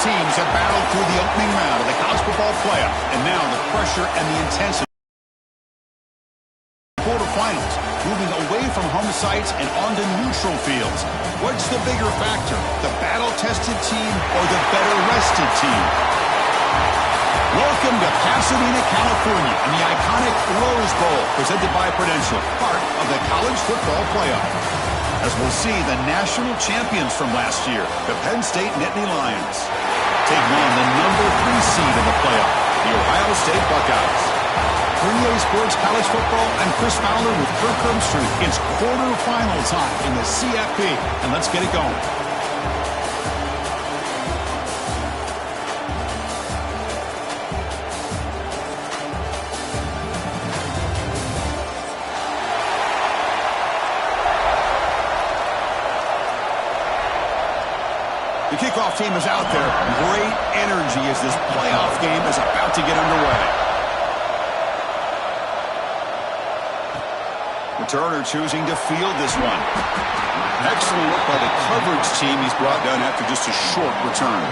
teams have battled through the opening round of the college football playoff, and now the pressure and the intensity. Quarterfinals, moving away from home sites and onto neutral fields. What's the bigger factor, the battle-tested team or the better-rested team? Welcome to Pasadena, California, and the iconic Rose Bowl, presented by Prudential, part of the college football playoff. As we'll see, the national champions from last year, the Penn State Nittany Lions, taking on the number 3 seed in the playoff, the Ohio State Buckeyes. 3A Sports College Football, I'm Chris Fowler with Kirk Herbstreit. It's quarterfinal time in the CFP, and let's get it going. The kickoff team is out there. Great energy as this playoff game is about to get underway. Returner choosing to field this one. Excellent work by the coverage team. He's brought down after just a short return.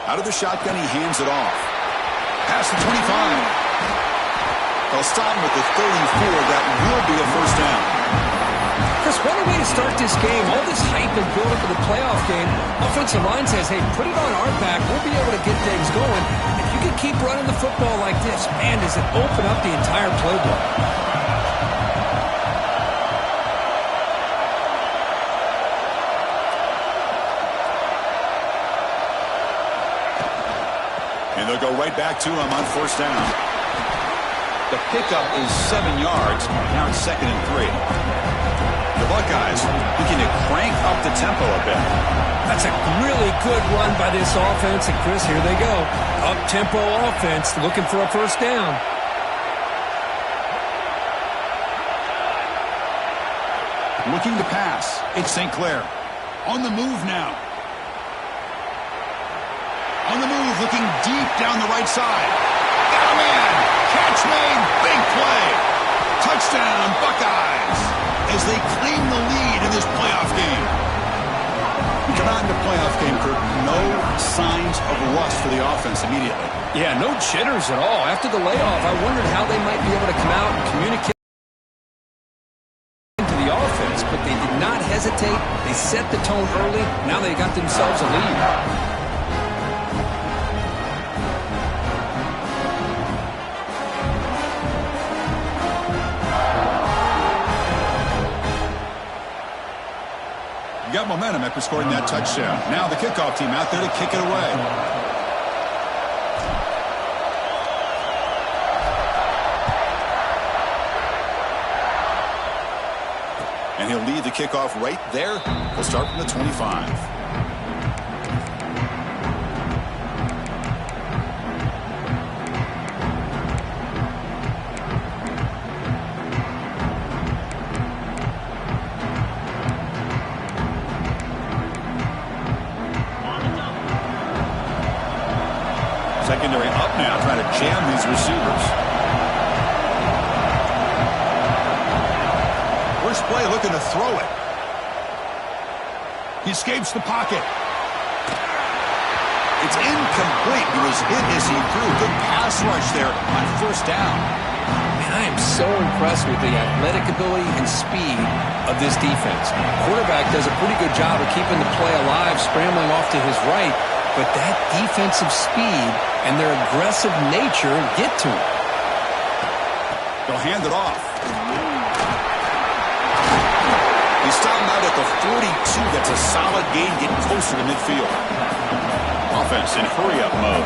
Out of the shotgun, he hands it off. Past the 25. They'll stop him at the 34. That will be a first down. Chris, what a way to start this game. All this hype and build-up of the playoff game. Offensive line says, hey, put it on our back. We'll be able to get things going. If you can keep running the football like this, man, does it open up the entire playbook. And they'll go right back to him on first down. The pickup is 7 yards. Now it's 2nd and 3. The Buckeyes looking to crank up the tempo a bit. That's a really good run by this offense. And, Chris, here they go. Up-tempo offense looking for a first down. Looking to pass. It's St. Clair. On the move now. On the move, looking deep down the right side. Got a man. Catch made. Big play. Touchdown, Buckeyes, as they claim the lead in this playoff game. We come out in the playoff game, Kirk. No signs of rust for the offense immediately. Yeah, no jitters at all. After the layoff, I wondered how they might be able to come out and communicate to the offense, but they did not hesitate. They set the tone early. Now they got themselves a lead. Got momentum after scoring that touchdown. Now the kickoff team out there to kick it away. And he'll lead the kickoff right there. We'll start from the 25. Secondary up now, trying to jam these receivers. First play, looking to throw it. He escapes the pocket. It's incomplete. He was hit as he threw. Good pass rush there on first down. Man, I am so impressed with the athletic ability and speed of this defense. Quarterback does a pretty good job of keeping the play alive, scrambling off to his right. But that defensive speed and their aggressive nature get to him. They'll hand it off. He's stopped out at the 42. That's a solid gain, getting closer to midfield. offense in hurry-up mode.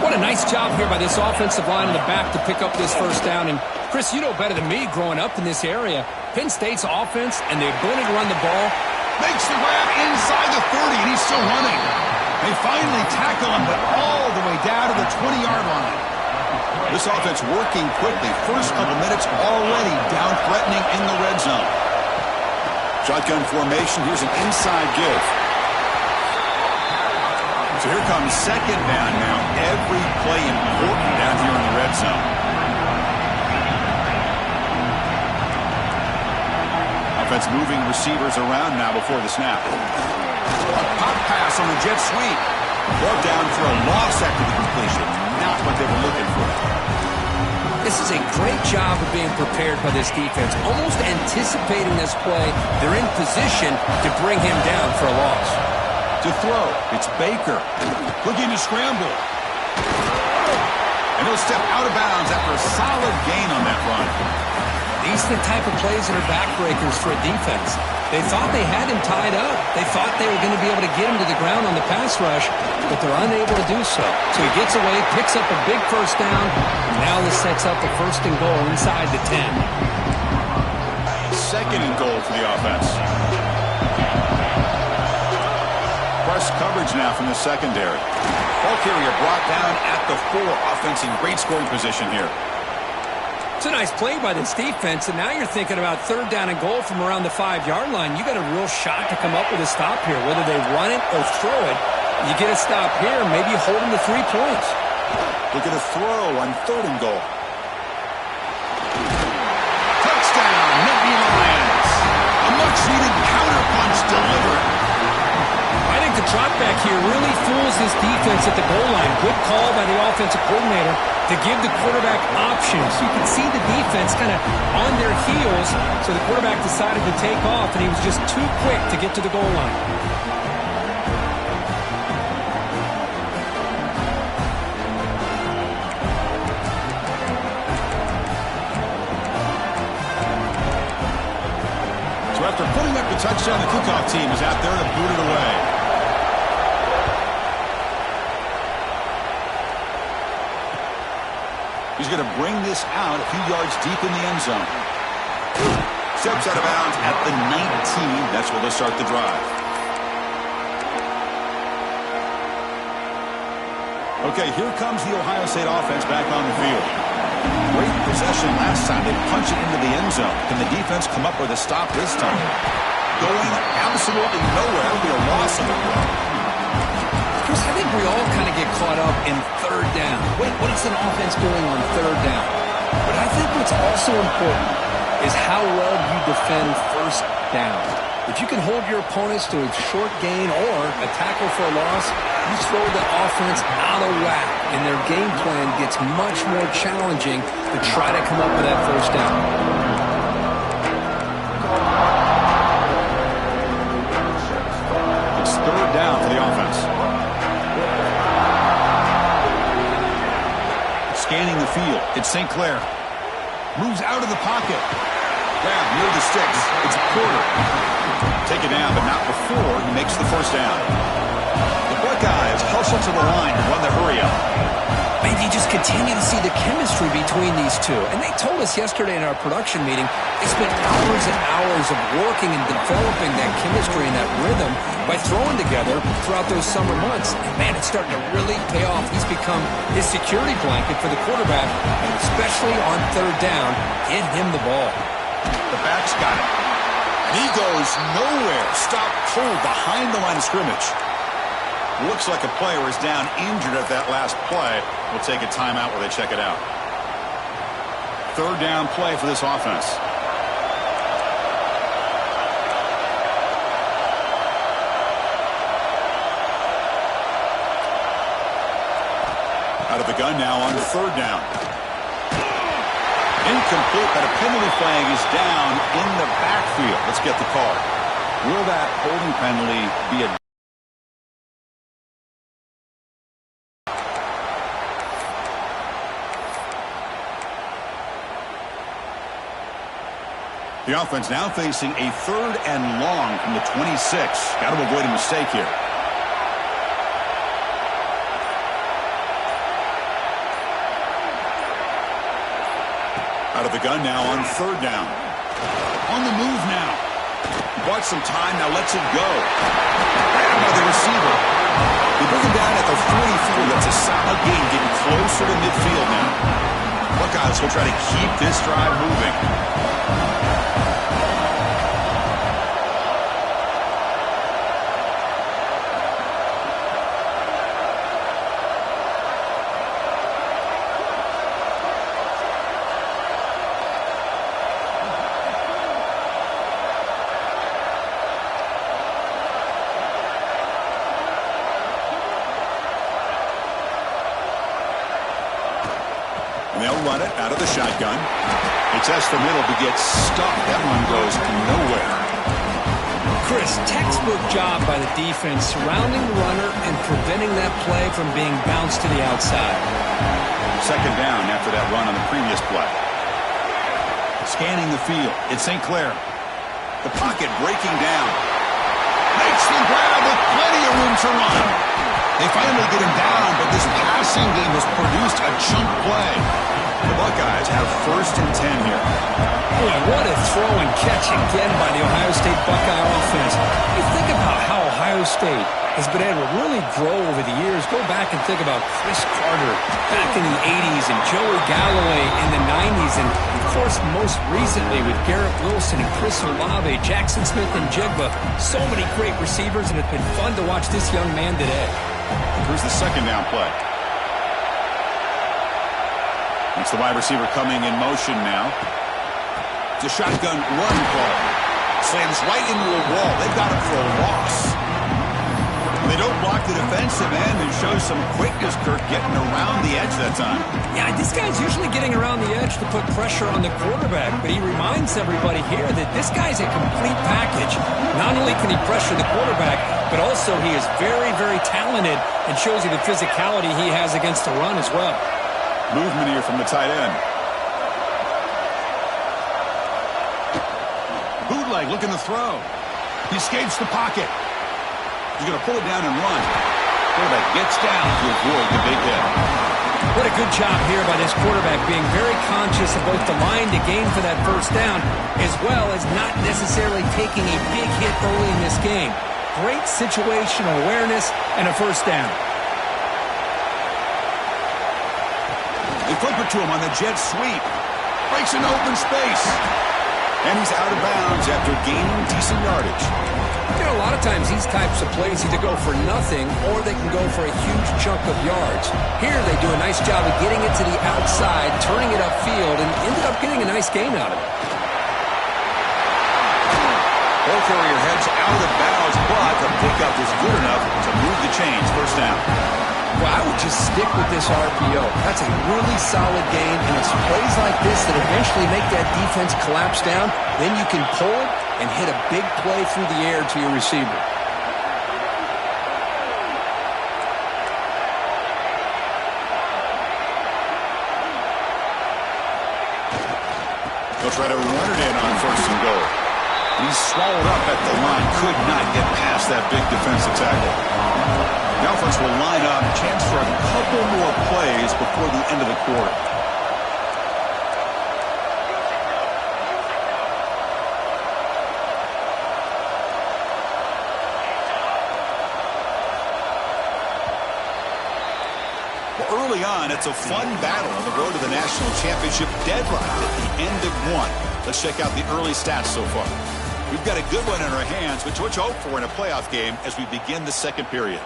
What a nice job here by this offensive line in the back to pick up this first down. And, Chris, you know better than me growing up in this area. Penn State's offense and the ability to run the ball. Makes the grab inside the 30, and he's still running. They finally tackle him, but all the way down to the 20-yard line. This offense working quickly. First couple minutes already down threatening in the red zone. Shotgun formation. Here's an inside give. So here comes second down now. Every play important down here in the red zone. Offense moving receivers around now before the snap. A pop pass on the jet sweep. Brought down for a loss after the completion. Not what they were looking for. This is a great job of being prepared by this defense. Almost anticipating this play. They're in position to bring him down for a loss. To throw, it's Baker. Looking to scramble. And he'll step out of bounds after a solid gain on that run. These are the type of plays that are backbreakers for a defense. They thought they had him tied up. They thought they were going to be able to get him to the ground on the pass rush, but they're unable to do so. So he gets away, picks up a big first down. Now this sets up the first and goal inside the 10. Second and goal for the offense. Press coverage now from the secondary. Ball carrier brought down at the 4. Offense in great scoring position here. It's a nice play by this defense, and now you're thinking about third down and goal from around the 5-yard line. You got a real shot to come up with a stop here. Whether they run it or throw it, you get a stop here, maybe you hold them to 3 points. Look at a throw on third and goal. Touchdown, Nittany Lions. A much-needed counterpunch delivered. I think the drop back here really fools this defense at the goal line. Good call by the offensive coordinator to give the quarterback options. You can see the defense kind of on their heels, so the quarterback decided to take off, and he was just too quick to get to the goal line. So after putting up the touchdown, the kickoff team is out there to boot it away. He's going to bring this out a few yards deep in the end zone. Steps out of bounds at the 19. That's where they'll start the drive. Okay, here comes the Ohio State offense back on the field. Great possession last time. They punch it into the end zone. Can the defense come up with a stop this time? Going absolutely nowhere. It'll be a loss of the play. Chris, I think we all kind of get caught up in third down. What is an offense doing on third down? But I think what's also important is how well you defend first down. If you can hold your opponents to a short gain or a tackle for a loss, you throw the offense out of whack, and their game plan gets much more challenging to try to come up with that first down. It's third down for the offense. Scanning the field. It's St. Clair. Moves out of the pocket. Grab near the sticks. It's Porter. Take it down, but not before he makes the first down. The Buckeyes hustle to the line to run the hurry-up. Man, you just continue to see the chemistry between these two. And they told us yesterday in our production meeting, they spent hours and hours of working and developing that chemistry and that rhythm by throwing together throughout those summer months. And man, it's starting to really pay off. He's become his security blanket for the quarterback, especially on third down. Get him the ball. The back's got it. And he goes nowhere. Stop cold behind the line of scrimmage. Looks like a player is down injured at that last play. We'll take a timeout where they check it out. Third down play for this offense. Out of the gun now on third down. Incomplete, but a penalty flag is down in the backfield. Let's get the call. Will that holding penalty be a... The offense now facing a third and long from the 26. Got to avoid a mistake here. Out of the gun now on third down. On the move now. Bought some time, now lets it go. Grabbed by the receiver. They bring him down at the 44. That's a solid gain, getting closer to midfield now. Buckeyes will try to keep this drive moving. They'll run it out of the shotgun. He tests the middle to get stuck. That one goes nowhere. Chris, textbook job by the defense surrounding the runner and preventing that play from being bounced to the outside. Second down after that run on the previous play. Scanning the field. It's St. Clair. The pocket breaking down. Makes the grab with plenty of room to run. They finally get him down, but this passing game has produced a chunk play. The Buckeyes have 1st and 10 here. Boy, what a throw and catch again by the Ohio State Buckeye offense. You think about how Ohio State has been able to really grow over the years. Go back and think about Chris Carter back in the 80s and Joey Galloway in the 90s. And, of course, most recently with Garrett Wilson and Chris Olave, Jackson Smith and Jigba. So many great receivers, and it's been fun to watch this young man today. Here's the second down play. It's the wide receiver coming in motion now. It's a shotgun run call. Slams right into a wall. They've got him for a loss. They don't block the defensive end and show some quickness, Kirk, getting around the edge that time. Yeah, this guy's usually getting around the edge to put pressure on the quarterback, but he reminds everybody here that this guy's a complete package. Not only can he pressure the quarterback, but also he is very, very talented and shows you the physicality he has against the run as well. Movement here from the tight end. Bootleg looking to throw. He escapes the pocket. He's going to pull it down and run. Quarterback gets down to avoid the big hit. What a good job here by this quarterback, being very conscious of both the line to gain for that first down, as well as not necessarily taking a big hit early in this game. Great situational awareness and a first down. They flip it to him on the jet sweep. Breaks an open space. And he's out of bounds after gaining decent yardage. You know, a lot of times these types of plays either go for nothing or they can go for a huge chunk of yards. Here they do a nice job of getting it to the outside, turning it upfield, and ended up getting a nice gain out of it. Ball carrier heads out of bounds, but the pickup is good enough to move the chains. First down. Well, I would just stick with this RPO. That's a really solid gain, and it's plays like this that eventually make that defense collapse down. Then you can pull it and hit a big play through the air to your receiver. They'll try to run it in on 1st and goal. And he's swallowed up at the line. Could not get past that big defensive tackle. The offense will line up. Chance for a couple more plays before the end of the quarter. Well, early on, it's a fun battle on the road to the national championship deadline at the end of one. Let's check out the early stats so far. We've got a good one in our hands, which we'll hope for in a playoff game as we begin the second period.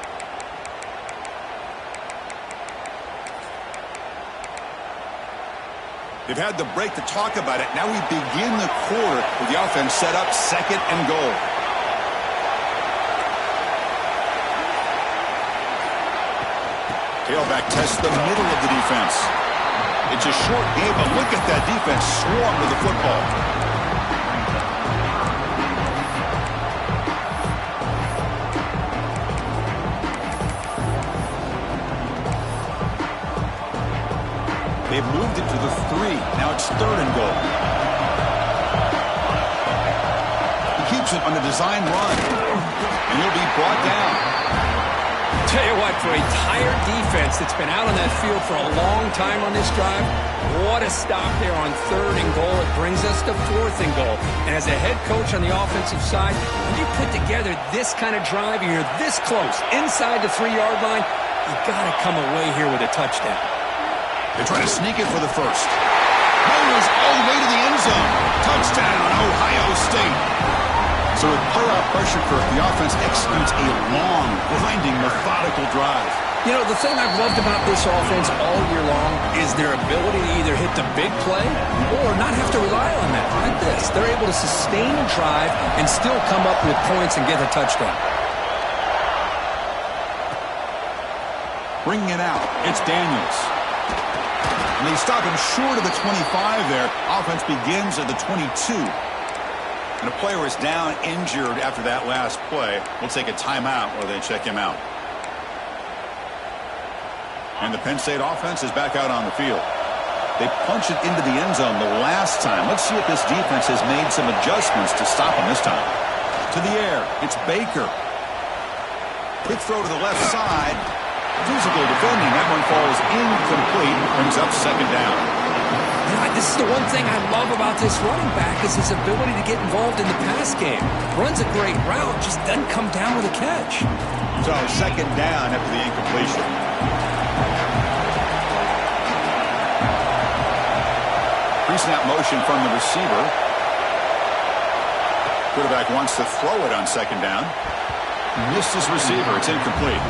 They've had the break to talk about it. Now we begin the quarter with the offense set up 2nd and goal. Tailback tests the middle of the defense. It's a short game, but look at that defense swarm with the football. They've moved it to the 3. Now it's 3rd and goal. He keeps it on the design run. And he'll be brought down. Tell you what, for a tired defense that's been out on that field for a long time on this drive, what a stop there on 3rd and goal. It brings us to 4th and goal. And as a head coach on the offensive side, when you put together this kind of drive and you're this close inside the 3-yard line, you got to come away here with a touchdown. They're trying to sneak it for the first. Motors all the way to the end zone. Touchdown, Ohio State. So with playoff pressure curve, the offense executes a long, grinding, methodical drive. You know, the thing I've loved about this offense all year long is their ability to either hit the big play or not have to rely on that. Like this. They're able to sustain a drive and still come up with points and get a touchdown. Bringing it out, it's Daniels. And they stop him short of the 25 there. Offense begins at the 22. And a player is down injured after that last play. We'll take a timeout while they check him out. And the Penn State offense is back out on the field. They punched it into the end zone the last time. Let's see if this defense has made some adjustments to stop him this time. To the air, it's Baker. Quick throw to the left side. Physical defending. That one falls incomplete. Brings up 2nd down. This is the one thing I love about this running back is his ability to get involved in the pass game. Runs a great route, just doesn't come down with a catch. So 2nd down after the incompletion. Pre-snap motion from the receiver. Quarterback wants to throw it on 2nd down. Missed his receiver. It's incomplete.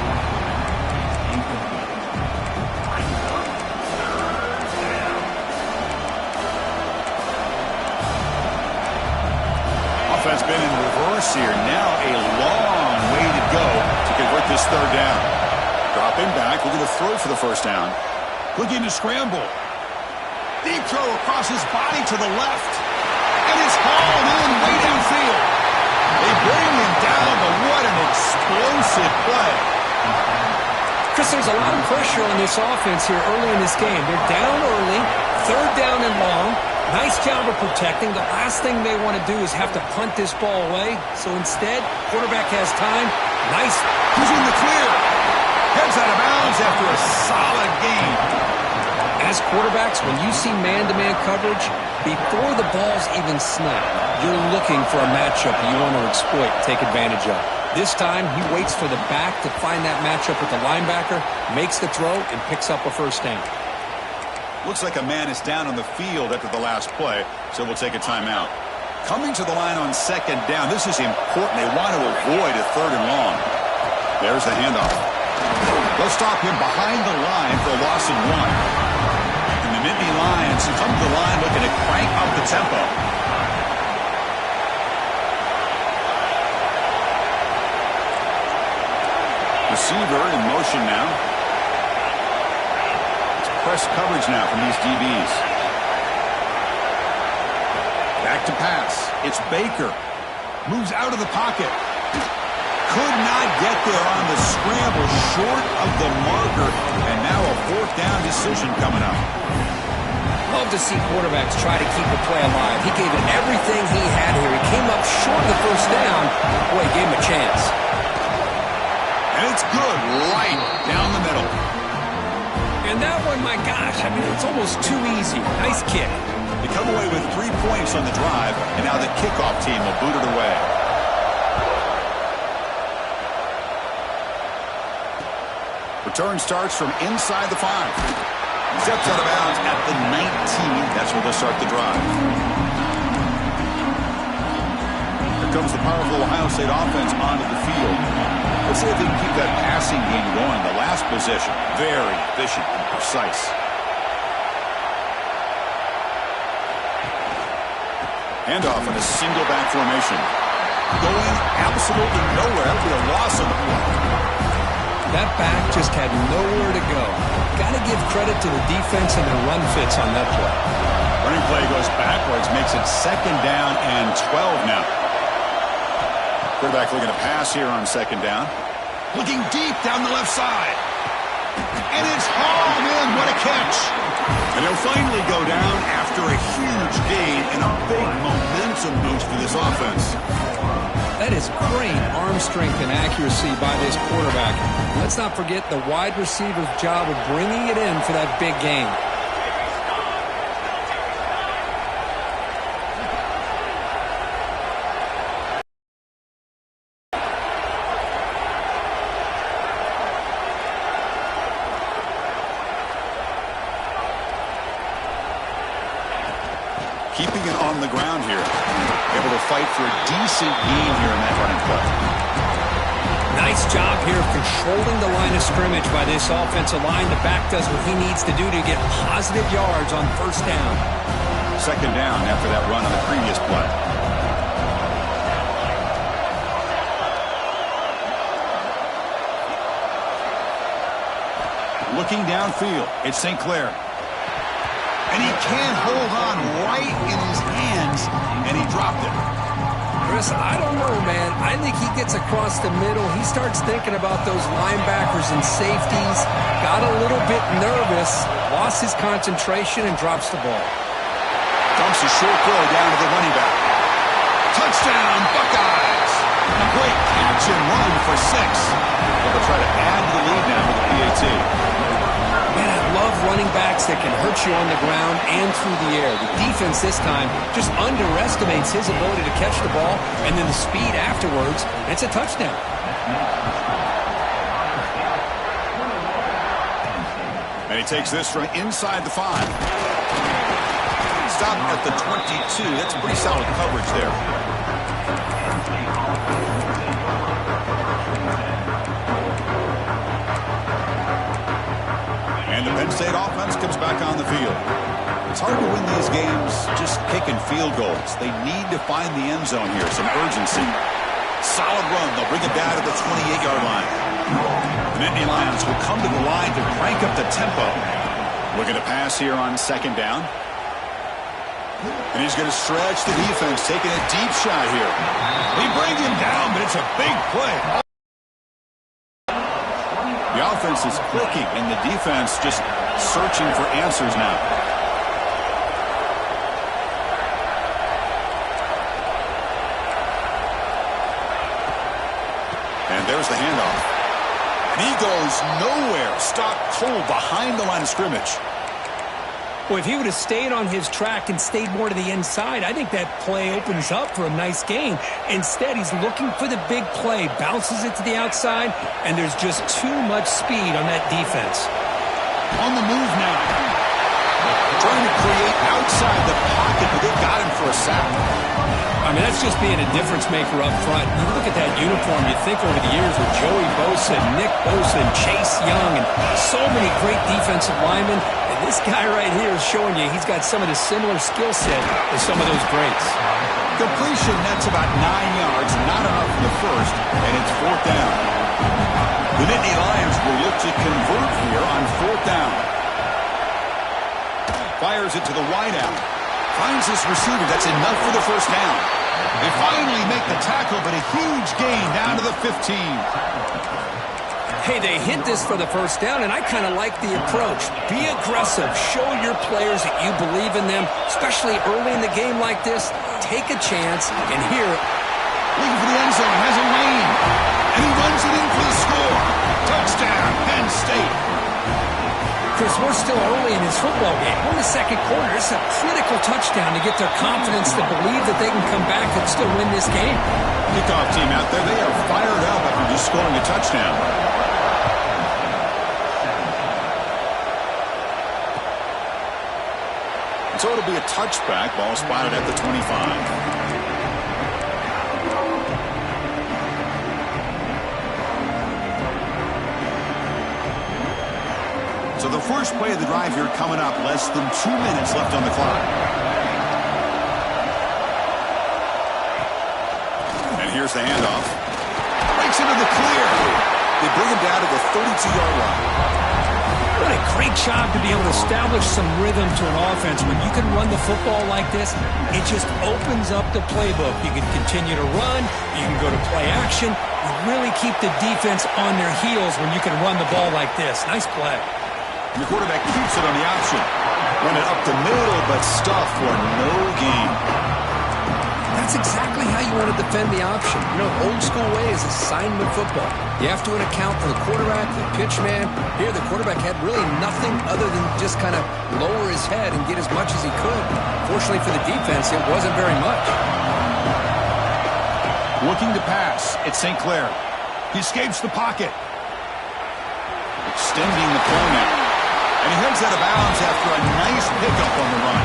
Offense been in reverse here. Now a long way to go to convert this 3rd down. Dropping back, looking to throw for the 1st down. Looking to scramble. Deep throw across his body to the left. And it's hauled in way downfield. They bring him down, but what an explosive play. Chris, there's a lot of pressure on this offense here early in this game. They're down early, 3rd down and long. Nice job of protecting. The last thing they want to do is have to punt this ball away. So instead, quarterback has time. Nice. He's in the clear. Heads out of bounds after a solid game. As quarterbacks, when you see man-to-man coverage, before the ball's even snapped, you're looking for a matchup you want to exploit, take advantage of. This time, he waits for the back to find that matchup with the linebacker, makes the throw, and picks up a 1st down. Looks like a man is down on the field after the last play, so we'll take a timeout. Coming to the line on 2nd down, this is important. They want to avoid a 3rd and long. There's the handoff. They'll stop him behind the line for a loss of 1. And the Nittany Lions come to the line looking to crank up the tempo. Receiver in motion now. Press coverage now from these DBs. Back to pass. It's Baker. Moves out of the pocket. Could not get there on the scramble, short of the marker. And now a 4th down decision coming up. Love to see quarterbacks try to keep the play alive. He gave it everything he had here. He came up short of the 1st down. Boy, he gave him a chance. And it's good. Right down the middle. And that one, my gosh, I mean, it's almost too easy. Nice kick. They come away with 3 points on the drive, and now the kickoff team will boot it away. Return starts from inside the 5. Steps out of bounds at the 19. That's where they'll start the drive. Here comes the powerful Ohio State offense onto the field. Let's see if they can keep that passing game going. The last possession, very efficient and precise. Handoff in a single back formation. Going absolutely nowhere. That would be a loss on the play. That back just had nowhere to go. Got to give credit to the defense and their run fits on that play. Running play goes backwards, makes it 2nd down and 12 now. Quarterback looking to pass here on 2nd down. Looking deep down the left side. And it's hauled in. What a catch. And he'll finally go down after a huge gain and a big momentum boost for this offense. That is great arm strength and accuracy by this quarterback. Let's not forget the wide receiver's job of bringing it in for that big game. Keeping it on the ground here. Able to fight for a decent gain here in that running play. Nice job here controlling the line of scrimmage by this offensive line. The back does what he needs to do to get positive yards on first down. Second down after that run on the previous play. Looking downfield, it's St. Clair. And he can't hold on right in his hands, and he dropped it. Chris, I don't know, man. I think he gets across the middle. He starts thinking about those linebackers and safeties, got a little bit nervous, lost his concentration, and drops the ball. Dumps a short throw down to the running back. Touchdown, Buckeyes! A great catch and run for 6. They'll try to add to the lead now with the PAT. Man, I love running backs that can hurt you on the ground and through the air. The defense this time just underestimates his ability to catch the ball, and then the speed afterwards, it's a touchdown. And he takes this from inside the 5. Stop at the 22. That's pretty solid coverage there. And the Penn State offense comes back on the field. It's hard to win these games just kicking field goals. They need to find the end zone here, some urgency. Solid run. They'll bring it down to the 28-yard line. The Nittany Lions will come to the line to crank up the tempo. Looking to pass here on second down. And he's going to stretch the defense, taking a deep shot here. They bring him down, but it's a big play. The offense is clicking, and the defense just searching for answers now. And there's the handoff. And he goes nowhere. Stopped cold behind the line of scrimmage. Well, if he would have stayed on his track and stayed more to the inside, I think that play opens up for a nice gain. Instead, he's looking for the big play, bounces it to the outside, and there's just too much speed on that defense. On the move now. Trying to create outside the pocket, but they got him for a sack. I mean, that's just being a difference maker up front. You look at that uniform, you think over the years with Joey Bosa, Nick Bosa, and Chase Young, and so many great defensive linemen. And this guy right here is showing you he's got some of the similar skill set as some of those greats. Completion nets about 9 yards, not enough for the first, and it's fourth down. The Nittany Lions will look to convert here on fourth down. Fires it to the wideout. Finds this receiver. That's enough for the first down. They finally make the tackle, but a huge gain down to the 15. Hey, they hit this for the first down, and I kind of like the approach. Be aggressive. Show your players that you believe in them, especially early in the game like this. Take a chance, and here, looking for the end zone, has a lane, and he runs it in for the score. Touchdown, Penn State. Chris, we're still early in this football game. We're in the second quarter. It's a critical touchdown to get their confidence to believe that they can come back and still win this game. Kickoff team out there, they are fired up after just scoring a touchdown. So it'll be a touchback. Ball spotted at the 25. So the first play of the drive here coming up, less than 2 minutes left on the clock. And here's the handoff. Breaks into the clear. They bring him down to the 32-yard line. What a great job to be able to establish some rhythm to an offense. When you can run the football like this, it just opens up the playbook. You can continue to run. You can go to play action. You really keep the defense on their heels when you can run the ball like this. Nice play. The quarterback keeps it on the option. Run it up the middle, but stuffed for no gain. That's exactly how you want to defend the option. You know, old school way is assignment football. You have to account for the quarterback, the pitch man. Here, the quarterback had really nothing other than just kind of lower his head and get as much as he could. Fortunately for the defense, it wasn't very much. Looking to pass, it's St. Clair. He escapes the pocket. Extending the play now. And he heads out of bounds after a nice pickup on the run.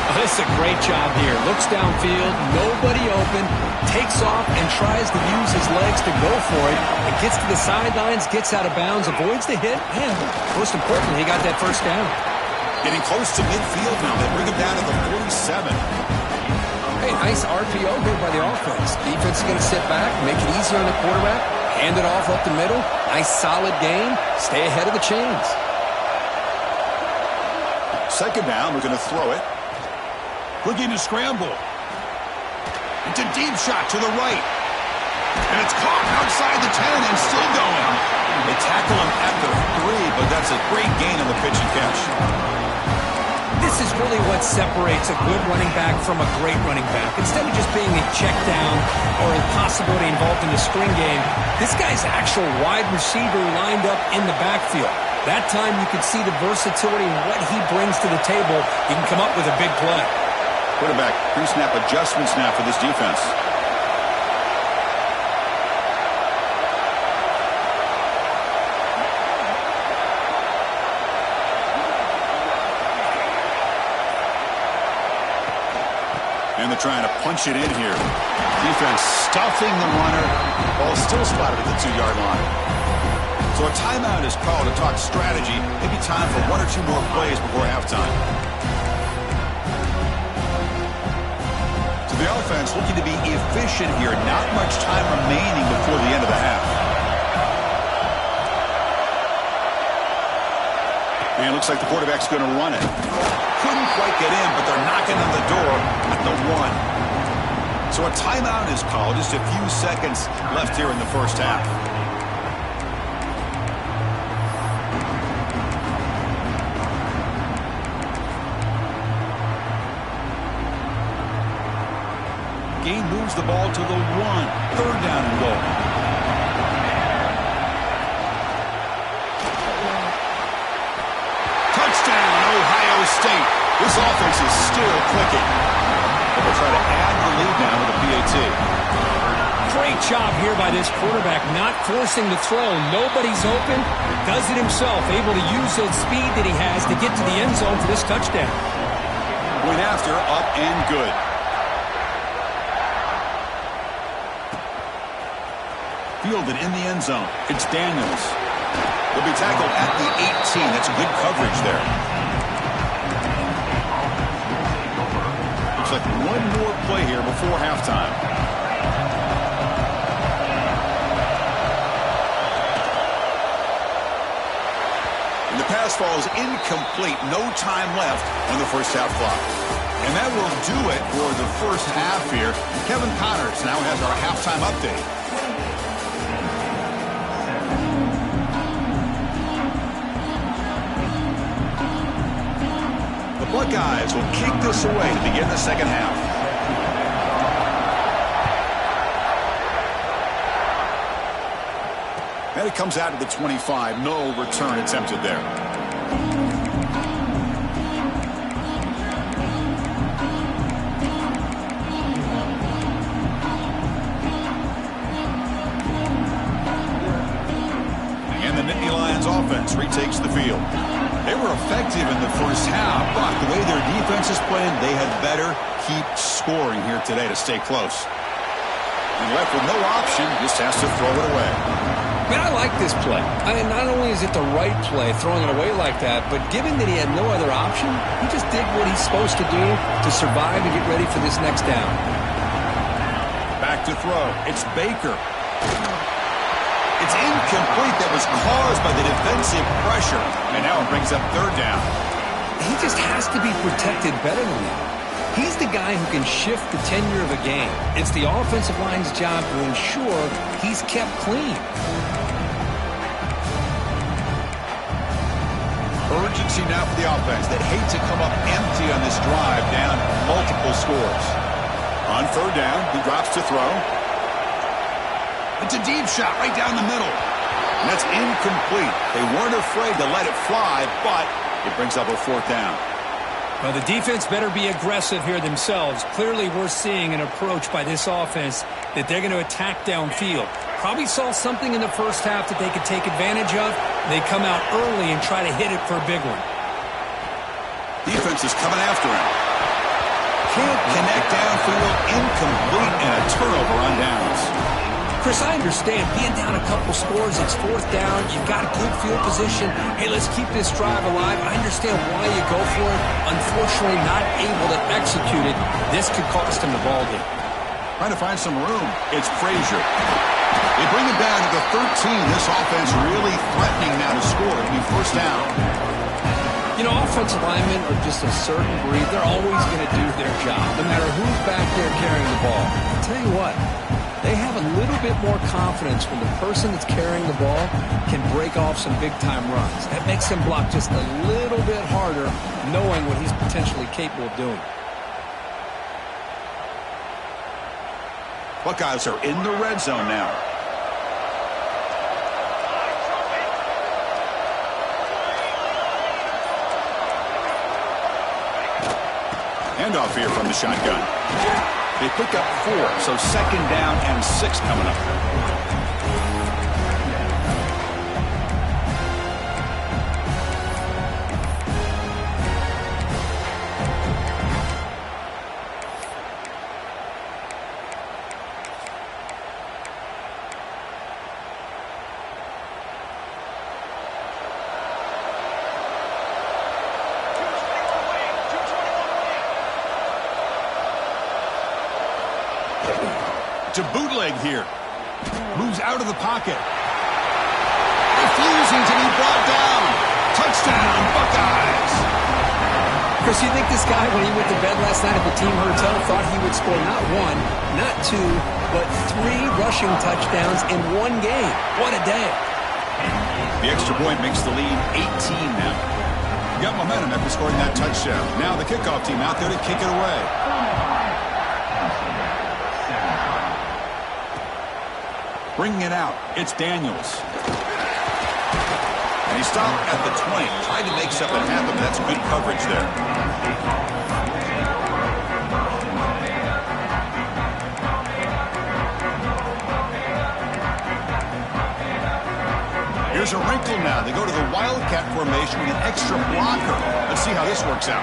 Oh, this is a great job here. Looks downfield, nobody open, takes off and tries to use his legs to go for it. It gets to the sidelines, gets out of bounds, avoids the hit, and most importantly, he got that first down. Getting close to midfield now. They bring him down to the 47. Hey, nice RPO here by the offense. Defense is going to sit back, make it easier on the quarterback, hand it off up the middle. Nice solid gain. Stay ahead of the chains. Second down, we're going to throw it. Looking to scramble. It's a deep shot to the right. And it's caught outside the 10 and still going. They tackle him at the 3, but that's a great gain on the pitch and catch. This is really what separates a good running back from a great running back. Instead of just being a check down or a possibility involved in the screen game, this guy's actual wide receiver lined up in the backfield. That time you could see the versatility and what he brings to the table. He can come up with a big play. Quarterback pre-snap adjustments now for this defense. And they're trying to punch it in here. Defense stuffing the runner. Ball still spotted at the 2-yard line. So a timeout is called to talk strategy. Maybe time for 1 or 2 more plays before halftime. So the offense looking to be efficient here. Not much time remaining before the end of the half. And it looks like the quarterback's going to run it. Couldn't quite get in, but they're knocking on the door at the 1. So a timeout is called. Just a few seconds left here in the first half. Gain moves the ball to the 1. Third down and goal. Touchdown, Ohio State. This offense is still clicking. They'll try to add the lead now with a PAT. Great job here by this quarterback, not forcing the throw. Nobody's open. Does it himself, able to use the speed that he has to get to the end zone for this touchdown. Point after, up and good. Fielded in the end zone. It's Daniels. He'll be tackled at the 18. That's good coverage there. Looks like one more play here before halftime. And the pass falls incomplete. No time left on the first half clock. And that will do it for the first half here. Kevin Connors now has our halftime update. Buckeyes will kick this away to begin the second half. And it comes out to the 25. No return attempted there. And the Nittany Lions offense retakes the field. They were effective in the first half, but the way their defense is playing, they had better keep scoring here today to stay close. And left with no option, just has to throw it away. Man, I like this play. I mean, not only is it the right play, throwing it away like that, but given that he had no other option, he just did what he's supposed to do to survive and get ready for this next down. Back to throw. It's Baker. It's incomplete. That was caused by the defensive pressure. And now it brings up third down. He just has to be protected better than that. He's the guy who can shift the tenure of a game. It's the offensive line's job to ensure he's kept clean. Urgency now for the offense. They hate to come up empty on this drive, down multiple scores. On third down, he drops to throw. It's a deep shot right down the middle. And that's incomplete. They weren't afraid to let it fly, but it brings up a fourth down. Well, the defense better be aggressive here themselves. Clearly, we're seeing an approach by this offense that they're going to attack downfield. Probably saw something in the first half that they could take advantage of. They come out early and try to hit it for a big one. Defense is coming after him. Can't connect downfield, incomplete, and a turnover on downs. Chris, I understand being down a couple scores, it's fourth down, you've got a good field position. Hey, let's keep this drive alive. I understand why you go for it. Unfortunately, not able to execute it. This could cost him the ball game. Trying to find some room. It's Frazier. They bring it down to the 13. This offense really threatening now to score. It'll be first down. You know, offensive linemen are just a certain breed. They're always going to do their job, no matter who's back there carrying the ball. I'll tell you what, they have a little bit more confidence when the person that's carrying the ball can break off some big-time runs. That makes him block just a little bit harder, knowing what he's potentially capable of doing. Buckeyes are in the red zone now. Handoff here from the shotgun. They pick up 4, so second down and 6 coming up. To bootleg here. Moves out of the pocket. Refusing to be brought down. Touchdown, Buckeyes. Chris, you think this guy, when he went to bed last night at the team hotel, thought he would score not 1, not 2, but 3 rushing touchdowns in one game? What a day. The extra point makes the lead 18 now. Got momentum after scoring that touchdown. Now the kickoff team out there to kick it away. Bringing it out, it's Daniels. And he stopped at the 20. Tried to make something happen. That's good coverage there. Here's a wrinkle now. They go to the Wildcat formation with an extra blocker. Let's see how this works out.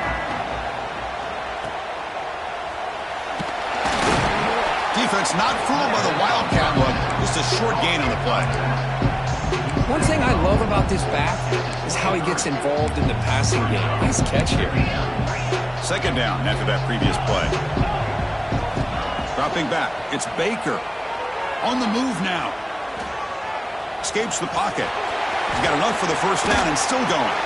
Defense not fooled by the Wildcat look. Just a short gain on the play. One thing I love about this back is how he gets involved in the passing game. Nice catch here. Second down after that previous play. Dropping back. It's Baker. On the move now. Escapes the pocket. He's got enough for the first down and still going.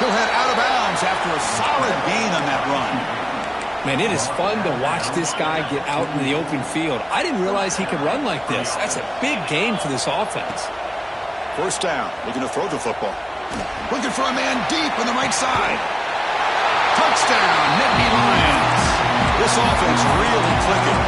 He'll head out of bounds after a solid gain on that run. Man, it is fun to watch this guy get out in the open field. I didn't realize he could run like this. That's a big gain for this offense. First down, looking to throw the football. Looking for a man deep on the right side. Touchdown, Nittany Lions. This offense really clicking.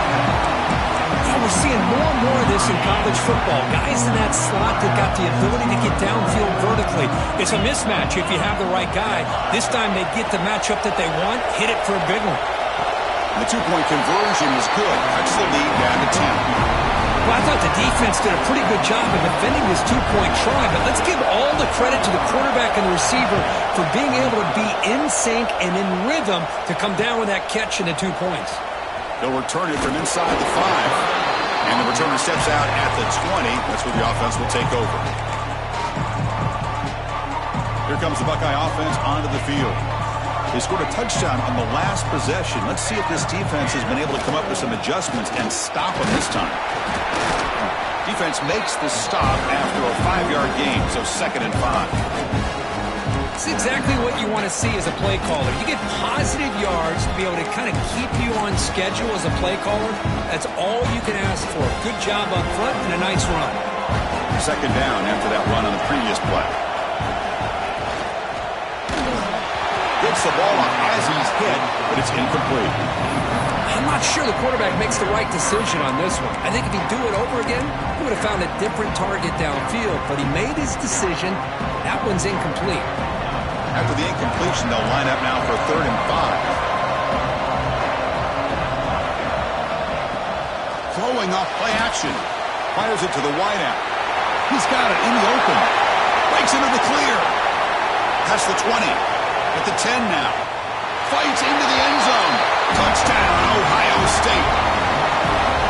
Yeah, we're seeing more and more of this in college football. Guys in that slot that got the ability to get downfield vertically. It's a mismatch if you have the right guy. This time they get the matchup that they want, hit it for a big one. The two-point conversion is good. Cuts the lead down to 10. Well, I thought the defense did a pretty good job of defending this two-point try, but let's give all the credit to the quarterback and the receiver for being able to be in sync and in rhythm to come down with that catch and the 2 points. They'll return it from inside the 5. And the returner steps out at the 20. That's where the offense will take over. Here comes the Buckeye offense onto the field. They scored a touchdown on the last possession. Let's see if this defense has been able to come up with some adjustments and stop them this time. Defense makes the stop after a 5-yard gain, so 2nd and 5. It's exactly what you want to see as a play caller. You get positive yards to be able to kind of keep you on schedule as a play caller. That's all you can ask for. Good job up front and a nice run. Second down after that run on the previous play. Gets the ball up as he's hit, but it's incomplete. I'm not sure the quarterback makes the right decision on this one. I think if he'd do it over again, he would have found a different target downfield, but he made his decision. That one's incomplete. After the incompletion, they'll line up now for 3rd and 5. Throwing off play action. Fires it to the wideout. He's got it in the open. Breaks into the clear. Past the 20. At the 10 now. Fights into the end zone. Touchdown, Ohio State.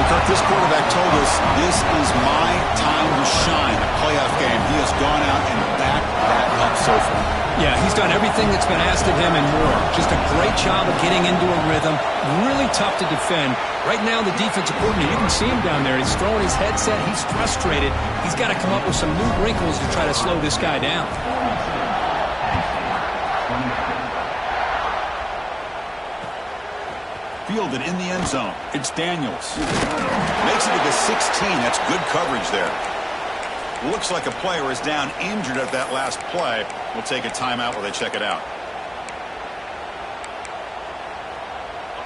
Kirk, this quarterback told us this is my time to shine. A playoff game. He has gone out and backed that up so far. Yeah, he's done everything that's been asked of him and more. Just a great job of getting into a rhythm. Really tough to defend. Right now, the defensive coordinator, you can see him down there. He's throwing his headset. He's frustrated. He's got to come up with some new wrinkles to try to slow this guy down. Fielded in the end zone. It's Daniels. Makes it to the 16. That's good coverage there. Looks like a player is down injured at that last play. We'll take a timeout while they check it out.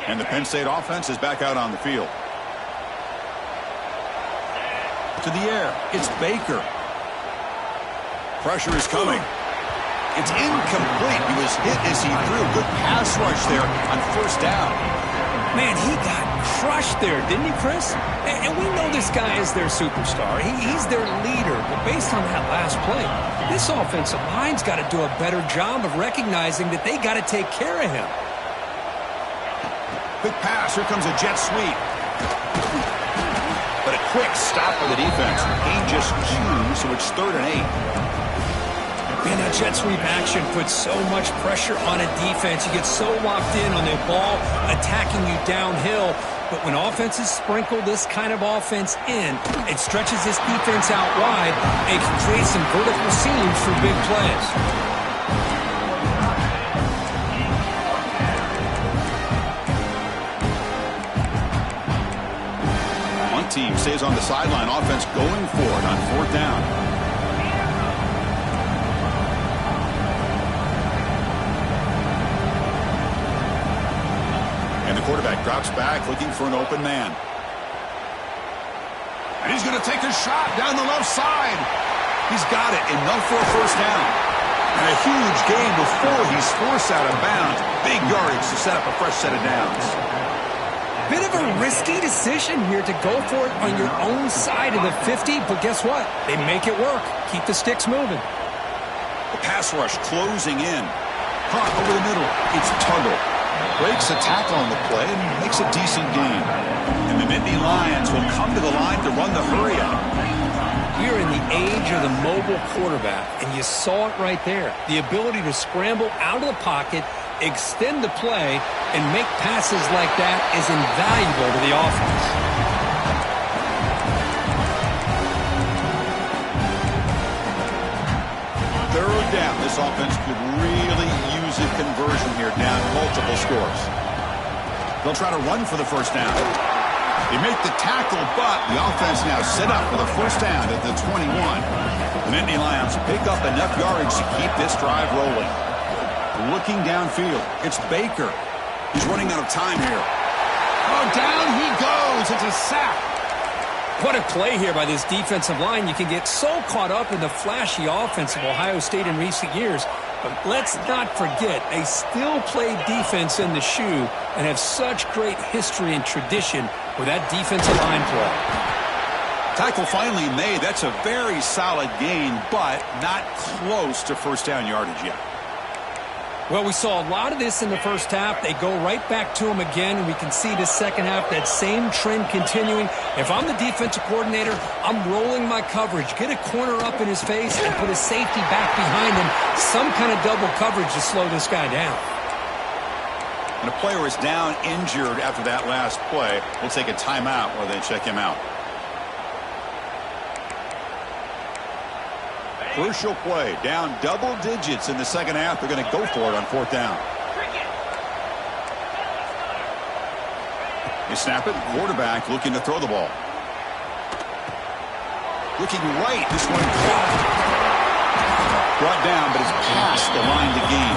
And the Penn State offense is back out on the field. To the air. It's Baker. Pressure is coming. It's incomplete. He was hit as he threw. Good pass rush there on 1st down. Man, he got crushed there, didn't he, Chris? And we know this guy is their superstar. He's their leader. But based on that last play, this offensive line's got to do a better job of recognizing that they got to take care of him. Quick pass. Here comes a jet sweep. But a quick stop for the defense. Gain just 2, so it's 3rd and 8. Man, that jet sweep action puts so much pressure on a defense. You get so locked in on the ball attacking you downhill. But when offenses sprinkle this kind of offense in, it stretches this defense out wide and can create some vertical seams for big plays. One team stays on the sideline. Offense going for it on 4th down. And the quarterback drops back looking for an open man. And he's going to take a shot down the left side. He's got it, enough for a 1st down. And a huge gain before he's forced out of bounds. Big yardage to set up a fresh set of downs. Bit of a risky decision here to go for it on your own side of the 50, but guess what? They make it work. Keep the sticks moving. The pass rush closing in. Caught over the middle. It's Tuggle. Breaks a tackle on the play and makes a decent gain. And the Nittany Lions will come to the line to run the hurry-up. We're in the age of the mobile quarterback, and you saw it right there. The ability to scramble out of the pocket, extend the play, and make passes like that is invaluable to the offense. 3rd down. This offense could really use a conversion here, down multiple scores. They'll try to run for the 1st down. They make the tackle, but the offense now set up for the 1st down at the 21. The Nittany Lions pick up enough yardage to keep this drive rolling. Looking downfield, it's Baker. He's running out of time here. Oh, down he goes. It's a sack. What a play here by this defensive line. You can get so caught up in the flashy offense of Ohio State in recent years. But let's not forget, they still play defense in the shoe and have such great history and tradition with that defensive line play. Tackle finally made. That's a very solid gain, but not close to 1st down yardage yet. Well, we saw a lot of this in the 1st half. They go right back to him again, and we can see the 2nd half, that same trend continuing. If I'm the defensive coordinator, I'm rolling my coverage. Get a corner up in his face and put a safety back behind him. Some kind of double coverage to slow this guy down. And a player is down injured after that last play. We'll take a timeout while they check him out. Crucial play. Down double digits in the 2nd half. They're going to go for it on 4th down. They snap it. Quarterback looking to throw the ball. Looking right. This one caught. Brought down, but it's past the line to gain.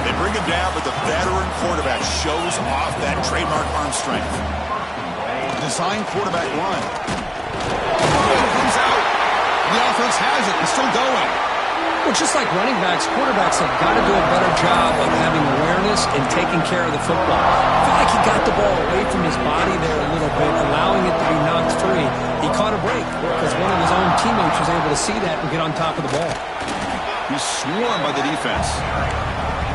They They bring him down, but the veteran quarterback shows off that trademark arm strength. Design quarterback run. Comes out. The offense has it. It's still going. Well, just like running backs, quarterbacks have got to do a better job of having awareness and taking care of the football. I feel like he got the ball away from his body there a little bit, allowing it to be knocked free. He caught a break because one of his own teammates was able to see that and get on top of the ball. He's swarmed by the defense.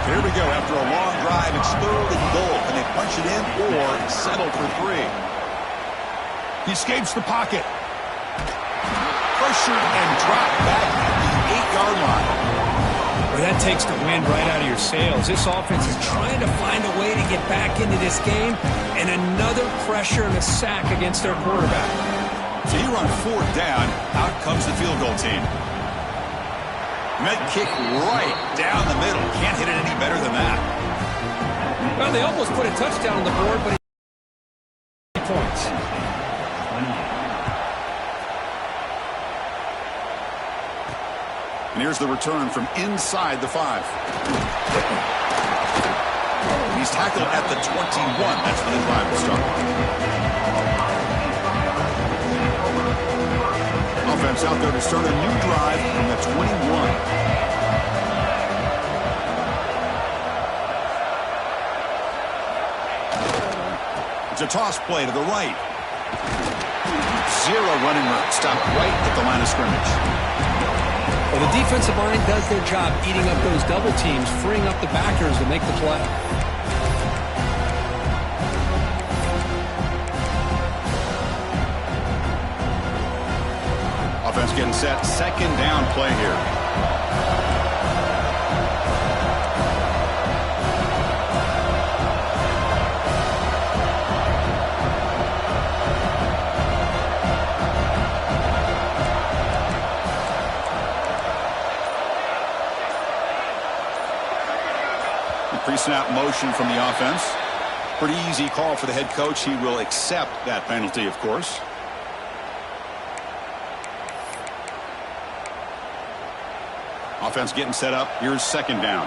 Here we go. After a long drive, it's 3rd and goal. Can they punch it in or settle for 3? He escapes the pocket. Pressured and dropped back at the 8-yard line. Well, that takes the wind right out of your sails. This offense is trying to find a way to get back into this game, and another pressure and a sack against their quarterback. So you run 4th down. Out comes the field goal team. Met kick right down the middle. Can't hit it any better than that. Well, they almost put a touchdown on the board, but he points. And here's the return from inside the 5. He's tackled at the 21. That's when the drive will start. Offense out there to start a new drive from the 21. It's a toss play to the right. 0 running room. Stopped right at the line of scrimmage. Well, the defensive line does their job eating up those double teams, freeing up the backers to make the play. Offense getting set. 2nd down play here. Pre-snap motion from the offense. Pretty easy call for the head coach. He will accept that penalty, of course. Offense getting set up. Here's 2nd down.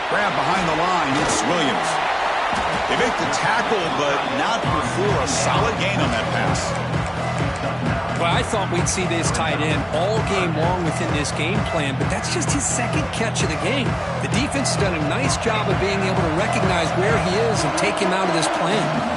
Grab behind the line. It's Williams. They make the tackle, but not before a solid gain on that pass. Well, I thought we'd see this tight end all game long within this game plan, but that's just his 2nd catch of the game. The defense has done a nice job of being able to recognize where he is and take him out of this plan.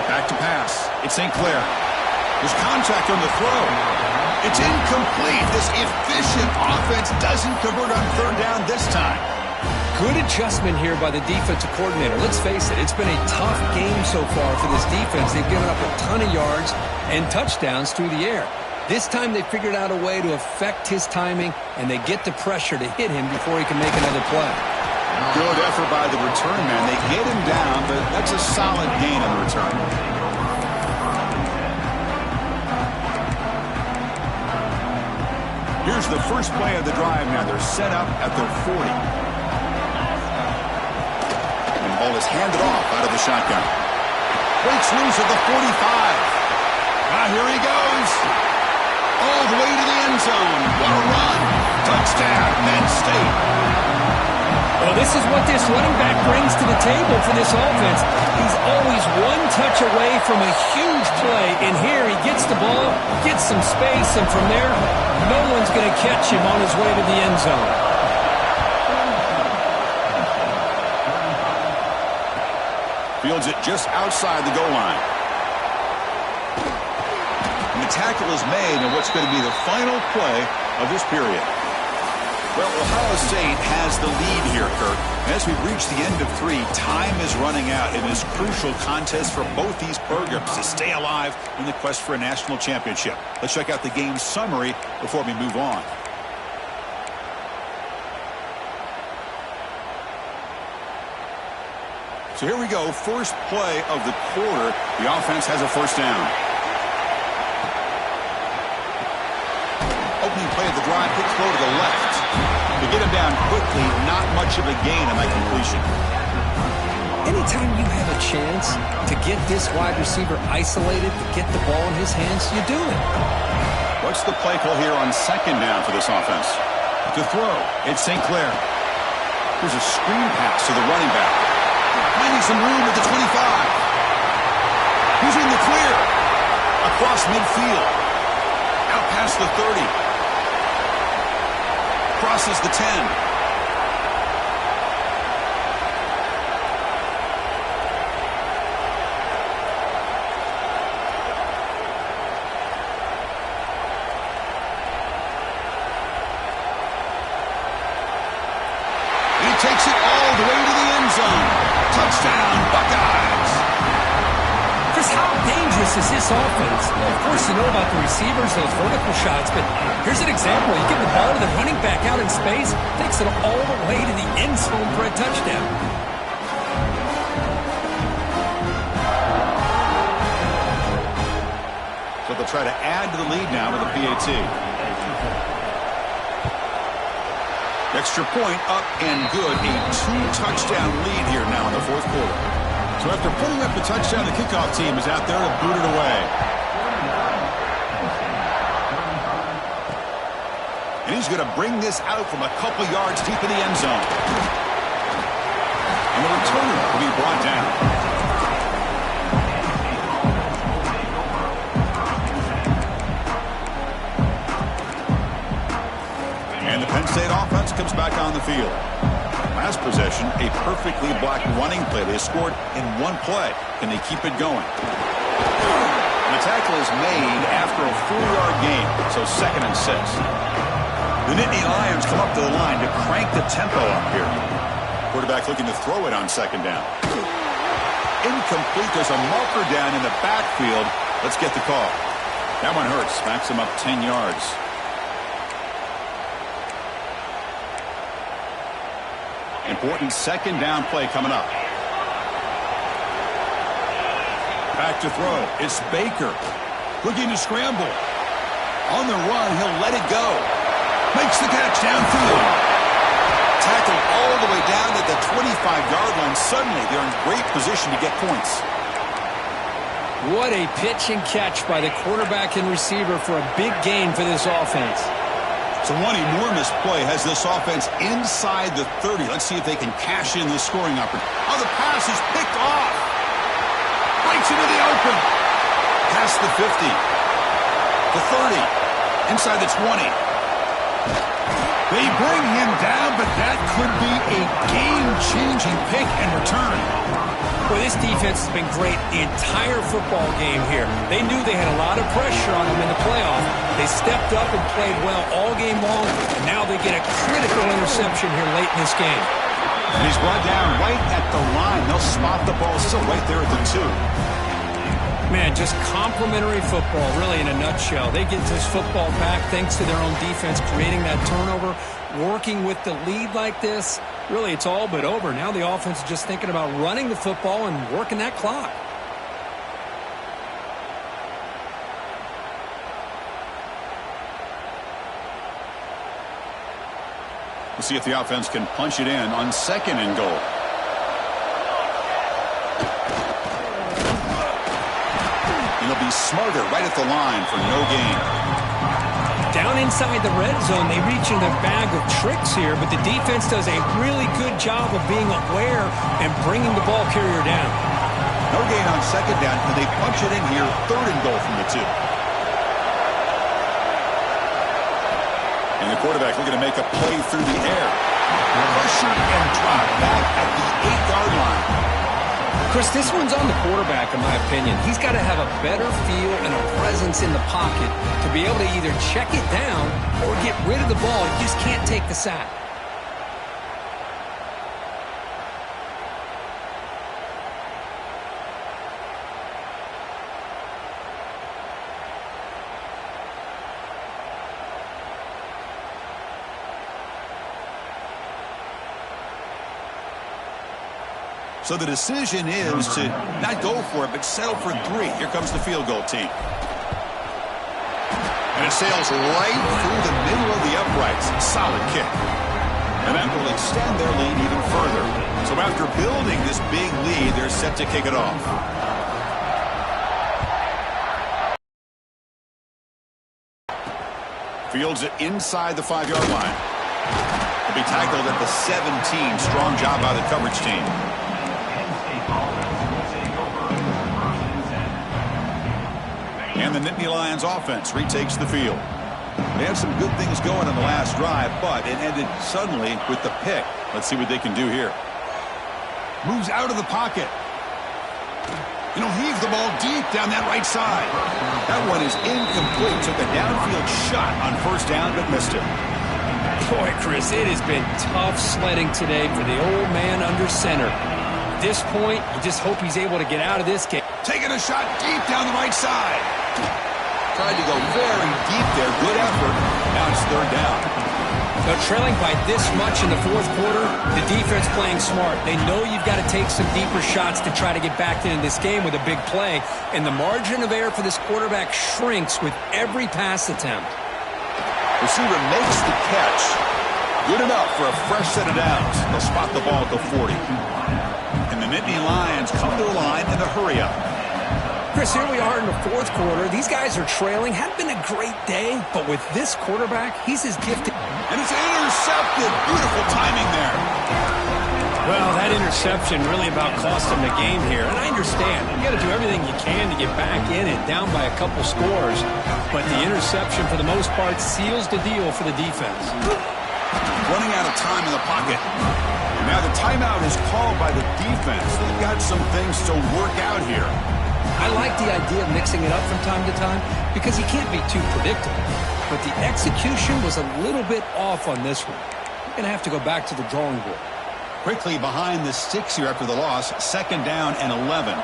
Back to pass. It's St. Clair. There's contact on the throw. It's incomplete. This efficient offense doesn't convert on 3rd down this time. Good adjustment here by the defensive coordinator. Let's face it, it's been a tough game so far for this defense. They've given up a ton of yards and touchdowns through the air. This time they figured out a way to affect his timing, and they get the pressure to hit him before he can make another play. Good effort by the return man. They get him down, but that's a solid gain on the return. Here's the first play of the drive now. They're set up at their 40. And the ball is handed off out of the shotgun. Breaks loose at the 45. Here he goes. All the way to the end zone. What a run. Touchdown, Penn State. Well, this is what this running back brings to the table for this offense. He's always one touch away from a huge play, and here he gets the ball, gets some space, and from there, no one's going to catch him on his way to the end zone. Fields it just outside the goal line. And the tackle is made on what's going to be the final play of this period. Well, Ohio State has the lead here, Kirk. As we reach the end of 3, time is running out in this crucial contest for both these programs to stay alive in the quest for a national championship. Let's check out the game summary before we move on. So here we go, first play of the quarter. The offense has a first down. Opening play of the drive, quick throw to the left. To get him down quickly, not much of a gain on that completion. Anytime you have a chance to get this wide receiver isolated, to get the ball in his hands, you do it. What's the play call here on second down for this offense? To throw, it's St. Clair. Here's a screen pass to the running back. Finding some room at the 25. He's in the clear. Across midfield. Out past the 30. Crosses the 10. Takes it all the way to the end zone. Touchdown, Buckeyes. Chris, how dangerous is this offense? Well, of course, you know about the receivers, those vertical shots, but here's an example. You give the ball to the running back out in space, takes it all the way to the end zone for a touchdown. So they'll try to add to the lead now with a PAT. Extra point up and good. A 2-touchdown lead here now in the fourth quarter. So after putting up the touchdown, the kickoff team is out there to boot it away. And he's going to bring this out from a couple yards deep in the end zone. And the returner will be brought down. And the Penn State offense comes back on the field. Last possession, a perfectly blocked running play. They scored in one play. Can they keep it going? And the tackle is made after a 4-yard gain, so 2nd and 6. The Nittany Lions come up to the line to crank the tempo up here. Quarterback looking to throw it on 2nd down. Incomplete. There's a marker down in the backfield. Let's get the call. That one hurts. Backs him up 10 yards. Important 2nd down play coming up. Back to throw. It's Baker. Looking to scramble. On the run, he'll let it go. Makes the catch downfield. Tackled all the way down at the 25-yard line. Suddenly, they're in great position to get points. What a pitch and catch by the quarterback and receiver for a big gain for this offense. So one enormous play has this offense inside the 30. Let's see if they can cash in the scoring opportunity. Oh, the pass is picked off. Breaks into the open. Past the 50. The 30. Inside the 20. They bring him down, but that could be a game-changing pick and return. Well, this defense has been great the entire football game here. They knew they had a lot of pressure on them in the playoff. They stepped up and played well all game long, and now they get a critical interception here late in this game. And he's brought down right at the line. They'll spot the ball still right there at the 2. Man, just complimentary football, really, in a nutshell. They get this football back thanks to their own defense, creating that turnover, working with the lead like this. Really, it's all but over. Now the offense is just thinking about running the football and working that clock. We'll see if the offense can punch it in on 2nd and goal. And they'll be smarter right at the line for no gain. Down inside the red zone, they reach in their bag of tricks here, but the defense does a really good job of being aware and bringing the ball carrier down. No gain on 2nd down, and they punch it in here, 3rd and goal from the 2. And the quarterback looking to make a play through the air. Pressure and drop back at the 8-yard line. Chris, this one's on the quarterback, in my opinion. He's got to have a better feel and a presence in the pocket to be able to either check it down or get rid of the ball. You just can't take the sack. So the decision is to not go for it, but settle for 3. Here comes the field goal team. And it sails right through the middle of the uprights. Solid kick. And that will extend their lead even further. So after building this big lead, they're set to kick it off. Fields it inside the 5-yard line. He'll be tackled at the 17. Strong job by the coverage team. And the Nittany Lions offense retakes the field. They had some good things going on the last drive, but it ended suddenly with the pick. Let's see what they can do here. Moves out of the pocket. And he'll heave the ball deep down that right side. That one is incomplete. Took a downfield shot on first down, but missed it. Boy, Chris, it has been tough sledding today for the old man under center. At this point, you just hope he's able to get out of this game. Taking a shot deep down the right side. Tried to go very deep there. Good effort. Now it's third down. So trailing by this much in the fourth quarter, the defense playing smart. They know you've got to take some deeper shots to try to get back into this game with a big play. And the margin of error for this quarterback shrinks with every pass attempt. Receiver makes the catch. Good enough for a fresh set of downs. They'll spot the ball at the 40. And the Nittany Lions come to the line in a hurry-up. Chris, here we are in the fourth quarter. These guys are trailing. Hadn't been a great day, but with this quarterback, he's as gifted. And it's intercepted. Beautiful timing there. Well, that interception really about cost him the game here. And I understand. You got to do everything you can to get back in it, down by a couple scores. But the interception, for the most part, seals the deal for the defense. Running out of time in the pocket. Now the timeout is called by the defense. They've got some things to work out here. I like the idea of mixing it up from time to time because you can't be too predictable. But the execution was a little bit off on this one. You're going to have to go back to the drawing board. Quickly behind the sticks here after the loss. Second down and 11.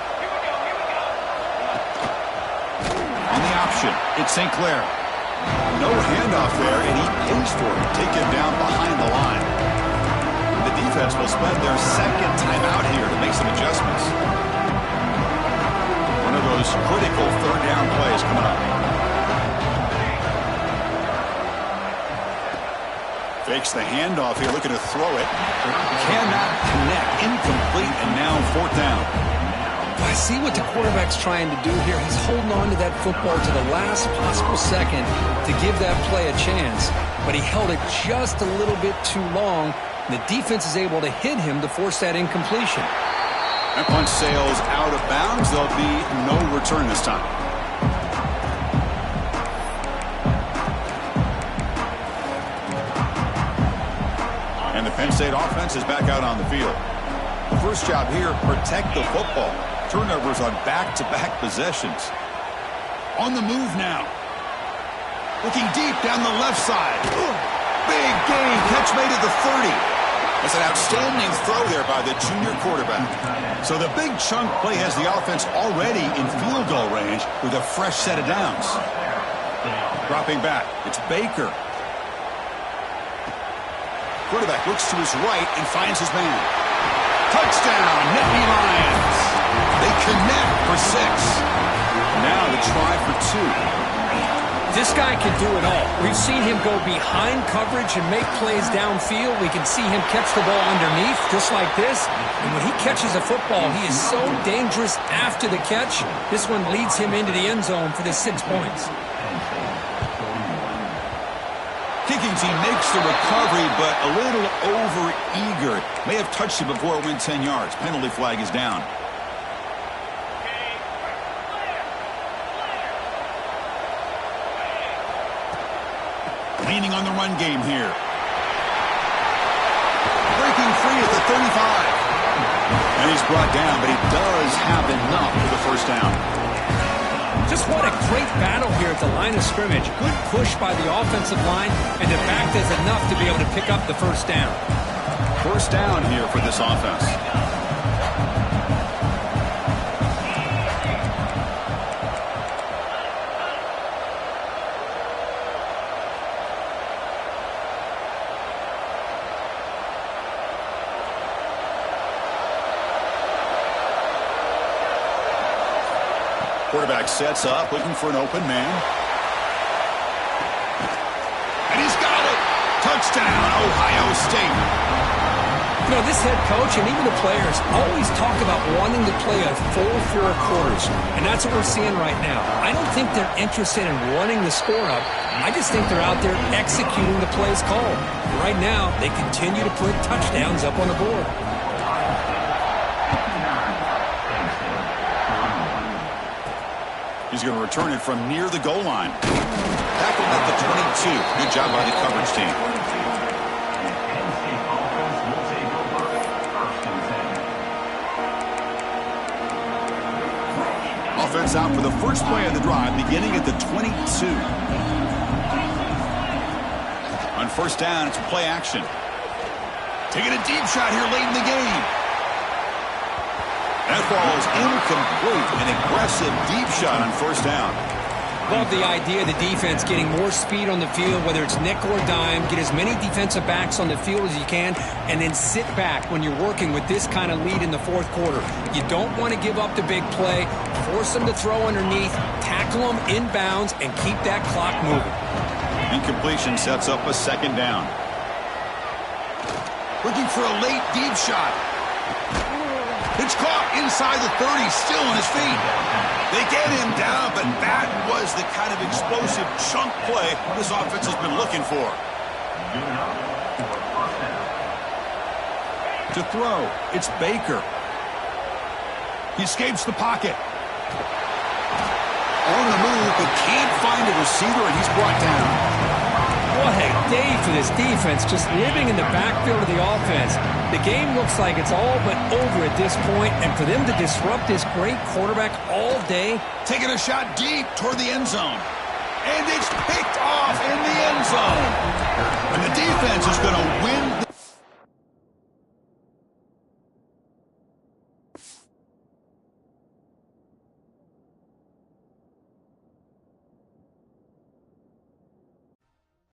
On the option, it's St. Clair. No handoff there, and he pays for it. Take him down behind the line. The defense will spend their second timeout here to make some adjustments. One of those critical third down plays coming up. Fakes the handoff here, looking to throw it. Cannot connect. Incomplete, and now fourth down. I see what the quarterback's trying to do here. He's holding on to that football to the last possible second to give that play a chance. But he held it just a little bit too long. And the defense is able to hit him to force that incompletion. That punt sails out of bounds. There'll be no return this time. And the Penn State offense is back out on the field. The first job here, protect the football. Turnovers on back-to-back possessions. On the move now. Looking deep down the left side. Big gain. Catch made at the 30. That's an outstanding throw there by the junior quarterback. So the big chunk play has the offense already in field goal range with a fresh set of downs. Dropping back. It's Baker. Quarterback looks to his right and finds his man. Touchdown, Nittany Lions. They connect for 6. Now the try for 2. This guy can do it all. We've seen him go behind coverage and make plays downfield. We can see him catch the ball underneath, just like this. And when he catches a football, he is so dangerous after the catch. This one leads him into the end zone for the 6 points. Kicking team makes the recovery, but a little over-eager. May have touched it before it went 10 yards. Penalty flag is down. Leaning on the run game here. Breaking free at the 35. And he's brought down, but he does have enough for the first down. Just what a great battle here at the line of scrimmage. Good push by the offensive line, and the back does enough to be able to pick up the first down. First down here for this offense. Quarterback sets up, looking for an open man. And he's got it! Touchdown, Ohio State! You know, this head coach and even the players always talk about wanting to play a full 4 quarters, and that's what we're seeing right now. I don't think they're interested in running the score up. I just think they're out there executing the plays called. Right now, they continue to put touchdowns up on the board. He's going to return it from near the goal line. Tackled at the 22. Good job by the coverage team. Offense out for the first play of the drive, beginning at the 22. On first down, it's play action. Taking a deep shot here late in the game. That ball is incomplete. An aggressive deep shot on first down. Love the idea of the defense getting more speed on the field, whether it's nickel or dime. Get as many defensive backs on the field as you can, and then sit back when you're working with this kind of lead in the fourth quarter. You don't want to give up the big play. Force them to throw underneath, tackle them inbounds, and keep that clock moving. Incompletion sets up a second down. Looking for a late deep shot. It's caught inside the 30, still on his feet. They get him down, but that was the kind of explosive chunk play this offense has been looking for. To throw, it's Baker. He escapes the pocket. On the move, but can't find a receiver, and he's brought down. What a day for this defense, just living in the backfield of the offense. The game looks like it's all but over at this point, and for them to disrupt this great quarterback all day. Taking a shot deep toward the end zone. And it's picked off in the end zone. And the defense is going to win